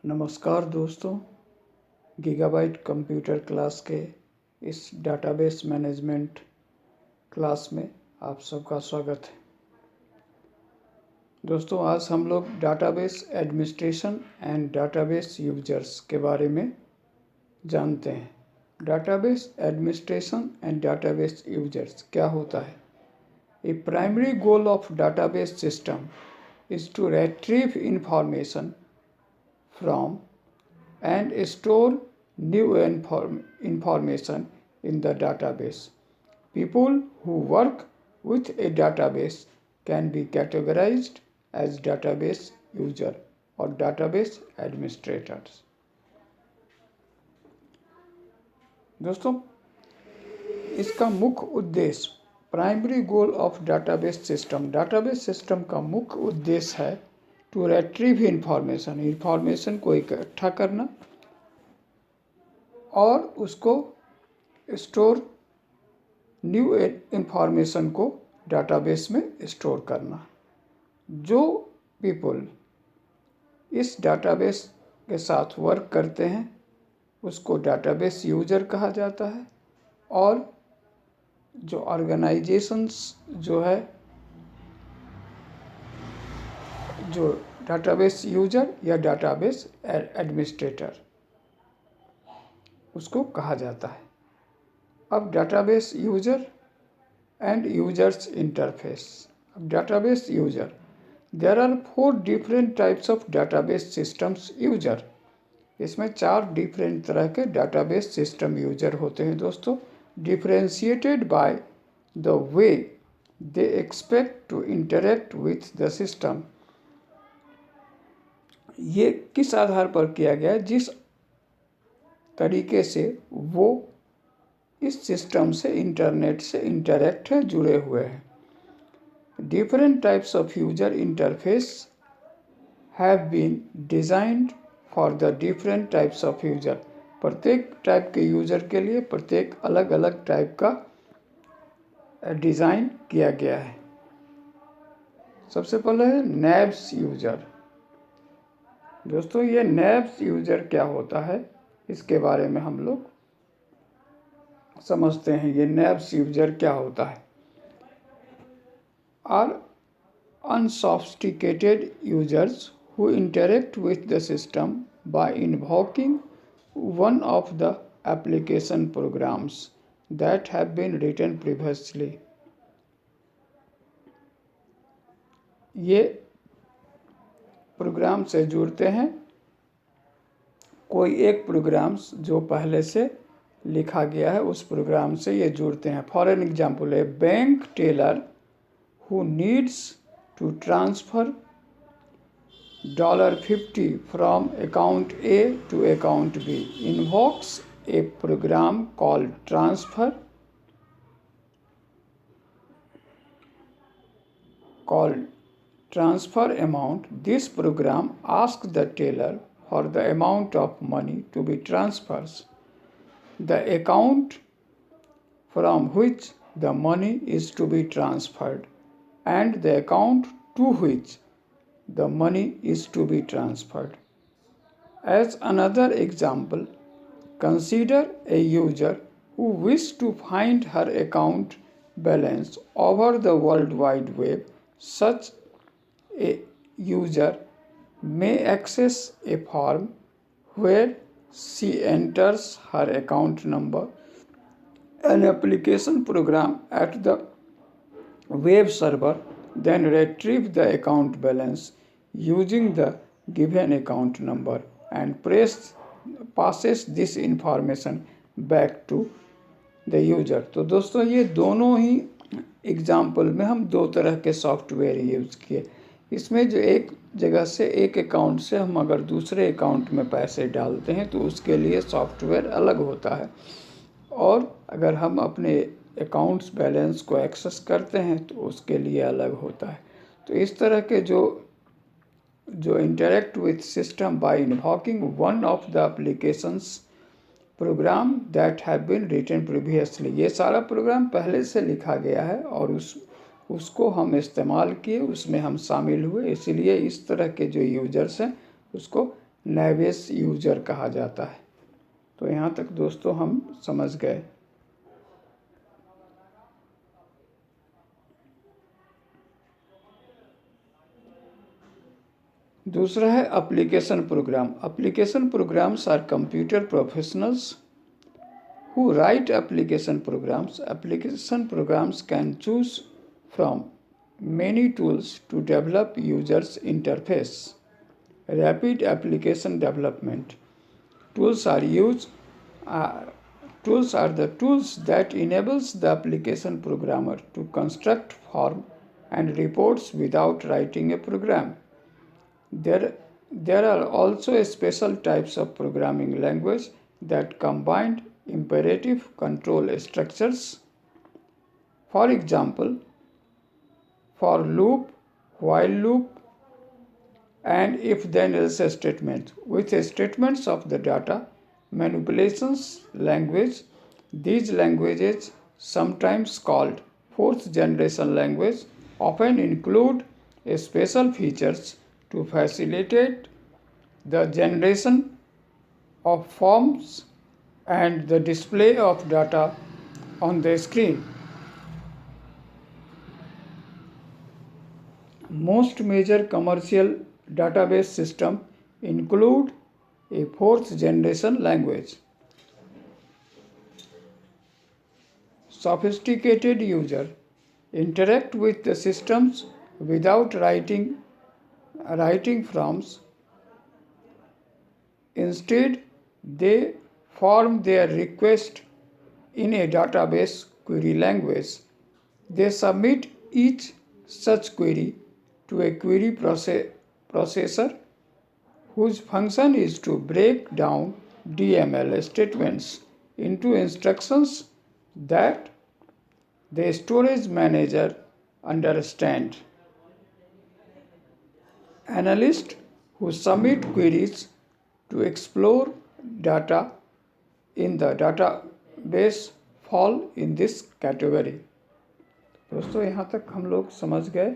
नमस्कार दोस्तों, gigabyte computer class के इस डाटाबेस मैनेजमेंट क्लास में आप सबका स्वागत है। दोस्तों, आज हम लोग database administration and database users के बारे में जानते हैं। Database administration and database users क्या होता है? A primary goal of database system is to retrieve information from and store new information in the database. People who work with a database can be categorized as database user or database administrators. दोस्तों, इसका मुख्य उद्देश्य primary goal of database system का मुख्य उद्देश्य है to retrieve information को इकट्ठा करना और उसको स्टोर न्यू इंफॉर्मेशन को डाटाबेस में स्टोर करना। जो पीपल इस डाटाबेस के साथ वर्क करते हैं उसको डाटाबेस यूजर कहा जाता है, और जो ऑर्गेनाइजेशंस जो डाटाबेस यूजर या डाटाबेस एडमिनिस्ट्रेटर उसको कहा जाता है। अब database user and users interface. अब database user, there are 4 different types of database systems user. इसमें 4 डिफरेंट तरह के डाटाबेस सिस्टम यूजर होते हैं दोस्तों, differentiated by the way they expect to interact with the system. ये किस आधार पर किया गया है? जिस तरीके से वो इस सिस्टम से इंटरनेट से इंटरेक्ट है, जुड़े हुए हैं। Different types of user interface have been designed for the different types of user. प्रत्येक टाइप के यूजर के लिए प्रत्येक अलग अलग टाइप का डिज़ाइन किया गया है। सबसे पहले है नैब्स यूजर। दोस्तों, ये नैब्स यूजर क्या होता है इसके बारे में हम लोग समझते हैं। ये नैब्स यूजर क्या होता है? Are unsophisticated users who interact with the system by invoking one of the application programs that have been written previously. ये प्रोग्राम से जुड़ते हैं, कोई एक प्रोग्राम जो पहले से लिखा गया है उस प्रोग्राम से ये जुड़ते हैं। For an example, A bank teller who needs to transfer $50 from account A to account B invokes a program called transfer amount. This program asks the teller for the amount of money to be transferred, the account from which the money is to be transferred, and the account to which the money is to be transferred. As another example, consider a user who wishes to find her account balance over the World Wide Web. Such a user may access a form where she enters her account number. An application program at the web server then retrieve the account balance using the given account number and passes this information back to the user. तो दोस्तों, ये दोनों ही example में हम 2 तरह के software use किए। इसमें जो एक जगह से एक अकाउंट से हम अगर दूसरे अकाउंट में पैसे डालते हैं तो उसके लिए सॉफ्टवेयर अलग होता है, और अगर हम अपने अकाउंट्स बैलेंस को एक्सेस करते हैं तो उसके लिए अलग होता है। तो इस तरह के जो interact with system by invoking one of the applications program that have been written previously, ये सारा प्रोग्राम पहले से लिखा गया है और उसको हम इस्तेमाल किए, उसमें हम शामिल हुए, इसीलिए इस तरह के जो यूजर्स हैं उसको नैवेस यूजर कहा जाता है। तो यहाँ तक दोस्तों हम समझ गए। दूसरा है application program. Application programs are computer professionals who write application programs. Application programs can choose from many tools to develop users interface. Rapid application development. Tools are used. Tools are the tools that enables the application programmer to construct form and reports without writing a program. There are also special types of programming language that combine imperative control structures. For example, for loop, while loop, and if-then else statements. With statements of the data manipulations language, these languages, sometimes called fourth generation language, often include special features to facilitate the generation of forms and the display of data on the screen. Most major commercial database systems include a fourth generation language. Sophisticated users interact with the systems without writing forms. Instead, they form their request in a database query language. They submit each such query to a query processor whose function is to break down DML statements into instructions that the storage manager understands. Analysts who submit queries to explore data in the database fall in this category. दोस्तों यहाँ तक हम लोग समझ गए।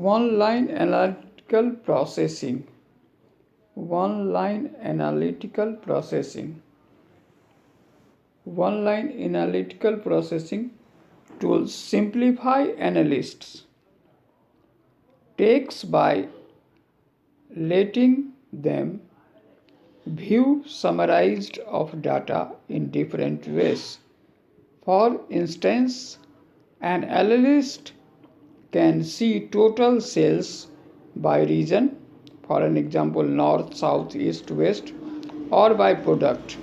One-line analytical processing. One-line analytical processing. One-line analytical processing tools simplify analysts' tasks by letting them view summarized of data in different ways. For instance, an analyst can see total sales by region, for an example north, south, east, west, or by product,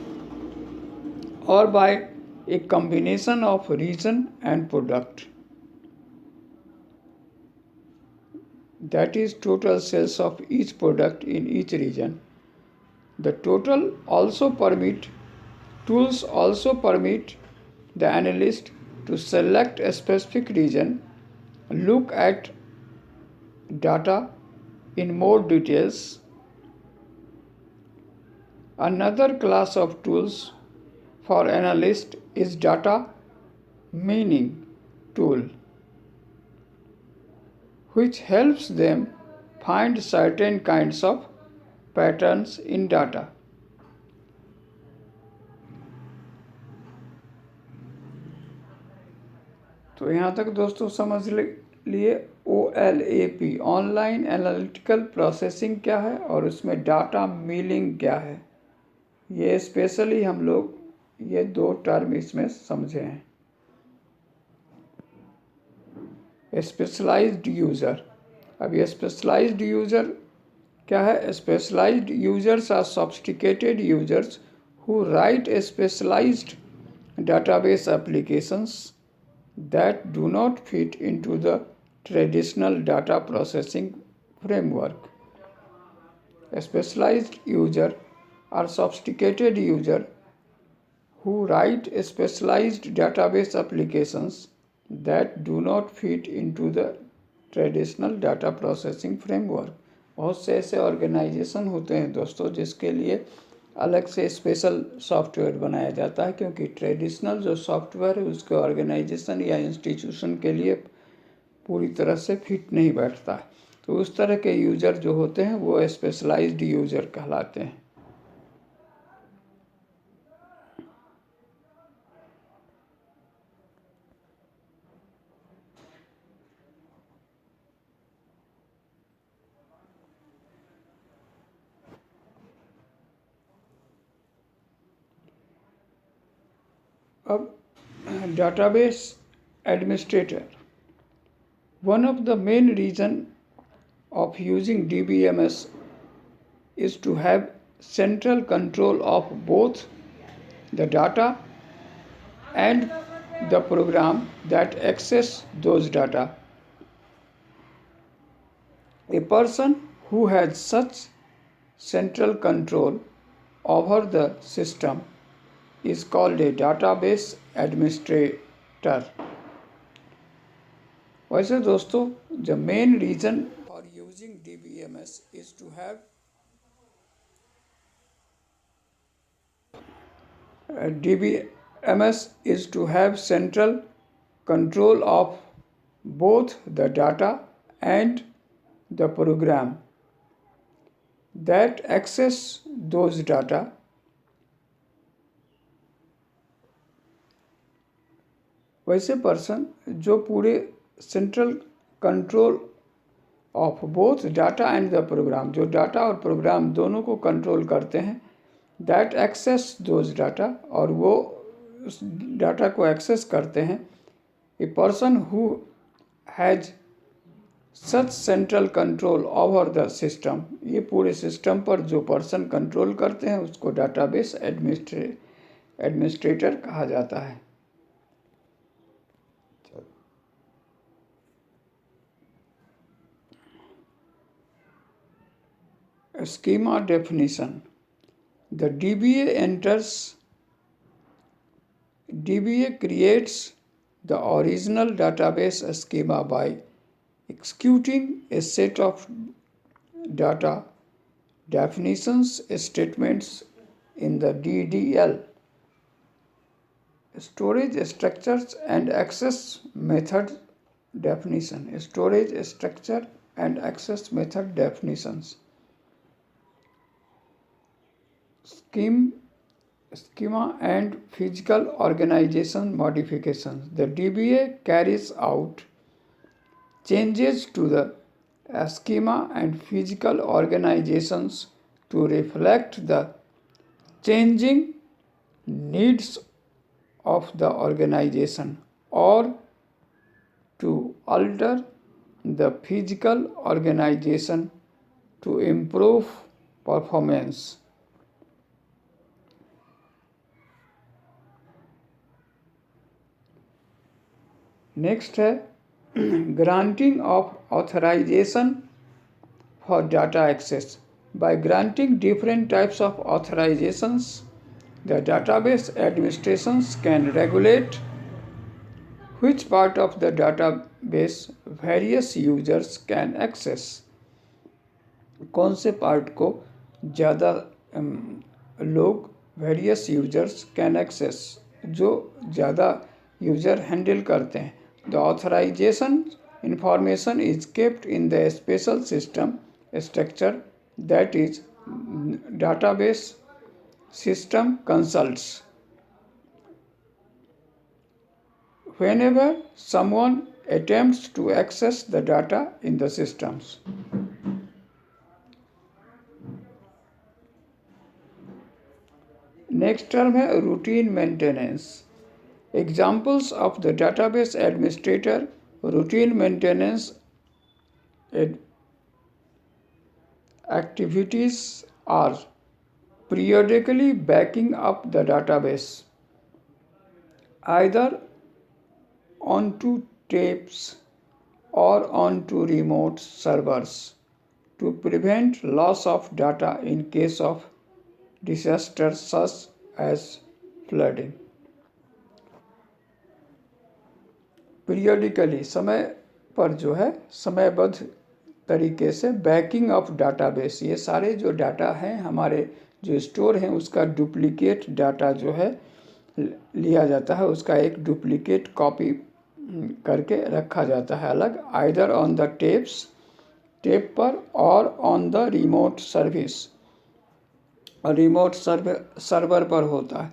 or by a combination of region and product. That is total sales of each product in each region. The tools also permit the analyst to select a specific region, look at data in more details. Another class of tools for analysts is data meaning tool, which helps them find certain kinds of patterns in data. तो यहाँ तक दोस्तों समझ लिए OLAP online analytical processing क्या है और उसमें डाटा मीलिंग क्या है। ये स्पेशली हम लोग ये दो टर्म इसमें समझे हैं। Specialised user. अब ये स्पेशलाइज्ड यूज़र क्या है? Specialised users are sophisticated users who write specialised database applications that do not fit into the traditional data processing framework. A specialized user or sophisticated user who write specialized database applications that do not fit into the traditional data processing framework. बहुत से ऐसे organisation होते हैं दोस्तों जिसके लिए अलग से स्पेशल सॉफ्टवेयर बनाया जाता है, क्योंकि ट्रेडिशनल जो सॉफ्टवेयर है उसके ऑर्गेनाइजेशन या इंस्टीट्यूशन के लिए पूरी तरह से फिट नहीं बैठता है। तो उस तरह के यूज़र जो होते हैं वो स्पेशलाइज्ड यूज़र कहलाते हैं। अब database administrator, one of the main reason of using DBMS is to have central control of both the data and the program that access those data. A person who has such central control over the system is called a database administrator. वैसे दोस्तों, the main reason for using DBMS is to have central control of both the data and the program that access those data. वैसे person जो पूरे central control of both data and the program, जो data और program दोनों को control करते हैं, that access those data, और वो उस डाटा को एक्सेस करते हैं। A person who has such central control over the system, ये पूरे सिस्टम पर जो पर्सन कंट्रोल करते हैं उसको डाटाबेस एडमिनिस्ट्रेटर कहा जाता है। Schema definition. The DBA creates the original database schema by executing a set of data definitions statements in the DDL. Storage structures and access method definition. Storage structure and access method definitions. Schema and physical organization modifications. The DBA carries out changes to the schema and physical organizations to reflect the changing needs of the organization or to alter the physical organization to improve performance. Next है granting of authorisation for data access. By granting different types of authorisations, the database administrations can regulate which part of the database various users can access. कौन से part को ज़्यादा लोग various users can access, जो ज़्यादा user handle करते हैं. The authorization information is kept in the special system structure that is database system consults. Whenever someone attempts to access the data in the systems. Next term है routine maintenance. Examples of the database administrator routine maintenance activities are periodically backing up the database either onto tapes or onto remote servers to prevent loss of data in case of disasters such as flooding. Periodically समय पर जो है समयबद्ध तरीके से banking of database, ये सारे जो डाटा हैं हमारे जो स्टोर हैं उसका डुप्लीकेट डाटा जो है लिया जाता है, उसका एक डुप्लीकेट कॉपी करके रखा जाता है अलग, आइदर ऑन द टेप पर और on the remote service, remote server पर होता है।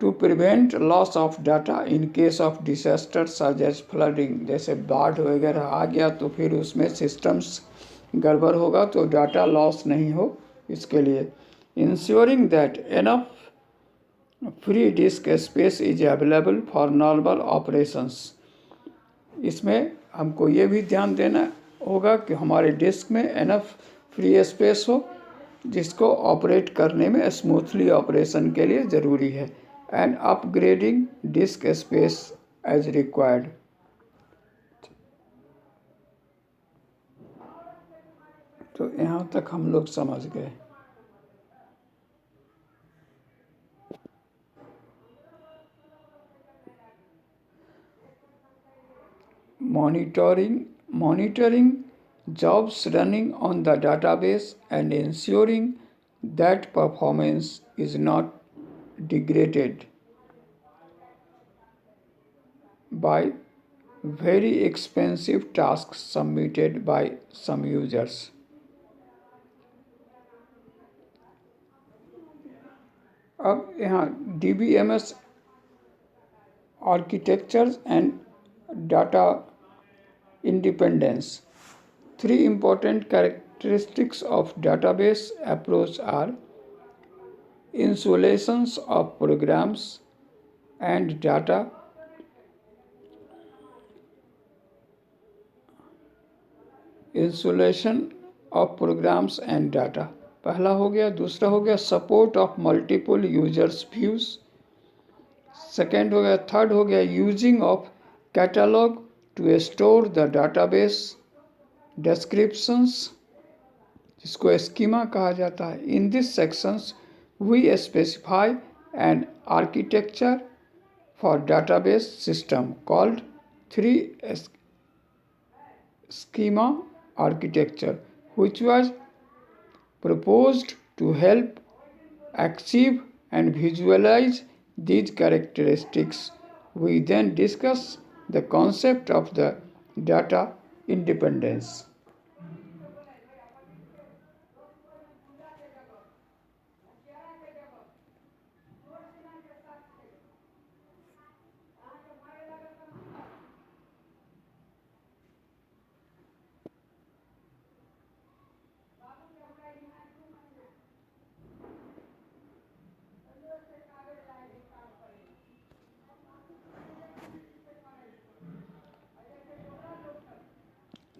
To prevent loss of data in case of disaster such as flooding, जैसे बाढ़ वगैरह आ गया तो फिर उसमें सिस्टम्स गड़बड़ होगा तो डाटा लॉस नहीं हो, इसके लिए ensuring that enough free disc space is available for normal operations. इसमें हमको ये भी ध्यान देना होगा कि हमारे डिस्क में एनफ फ्री स्पेस हो जिसको ऑपरेट करने में स्मूथली ऑपरेशन के लिए ज़रूरी है, and upgrading disk space as required. तो यहाँ तक हम लोग समझ गए। Monitoring jobs running on the database and ensuring that performance is not degraded by very expensive tasks submitted by some users. अब यहाँ DBMS architectures and data independence. Three important characteristics of database approach are insulations of programs and data, insulation of programs and data पहला हो गया। दूसरा हो गया support of multiple users views, second हो गया। थर्ड हो गया using of catalogue to store the database descriptions, जिसको स्कीमा कहा जाता है। In this sections we specify an architecture for database system called 3 schema architecture, which was proposed to help achieve and visualize these characteristics. We then discuss the concept of the data independence.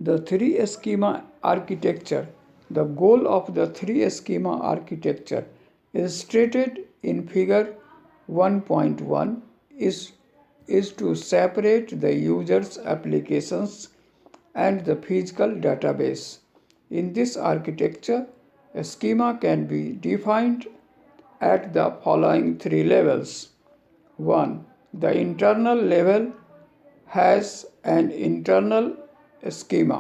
The 3 schema architecture. The goal of the 3 schema architecture illustrated in figure 1.1 is to separate the user's applications and the physical database. In this architecture, a schema can be defined at the following 3 levels. 1. The internal level has an internal schema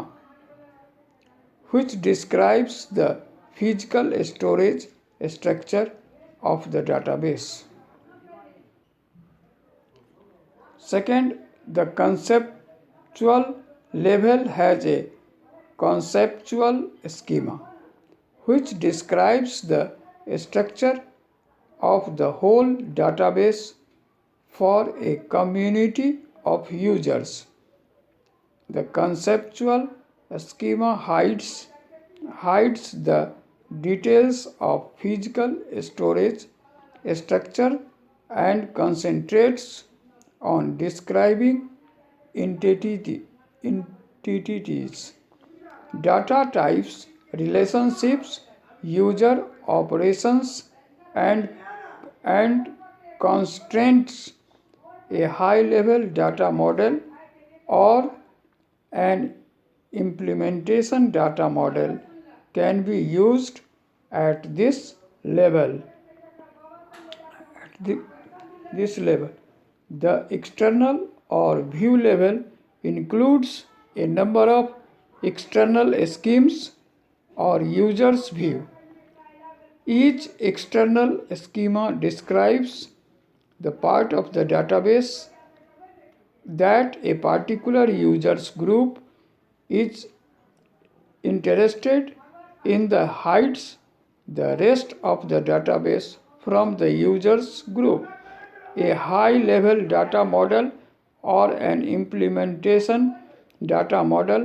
which describes the physical storage structure of the database. Second, the conceptual level has a conceptual schema which describes the structure of the whole database for a community of users. The conceptual schema hides the details of physical storage structure and concentrates on describing entities, data types, relationships, user operations, and constraints. A high-level data model or an implementation data model can be used at this level. The external or view level includes a number of external schemes or user's view. Each external schema describes the part of the database that a particular users group is interested in the hides the rest of the database from the users group. A high level data model or an implementation data model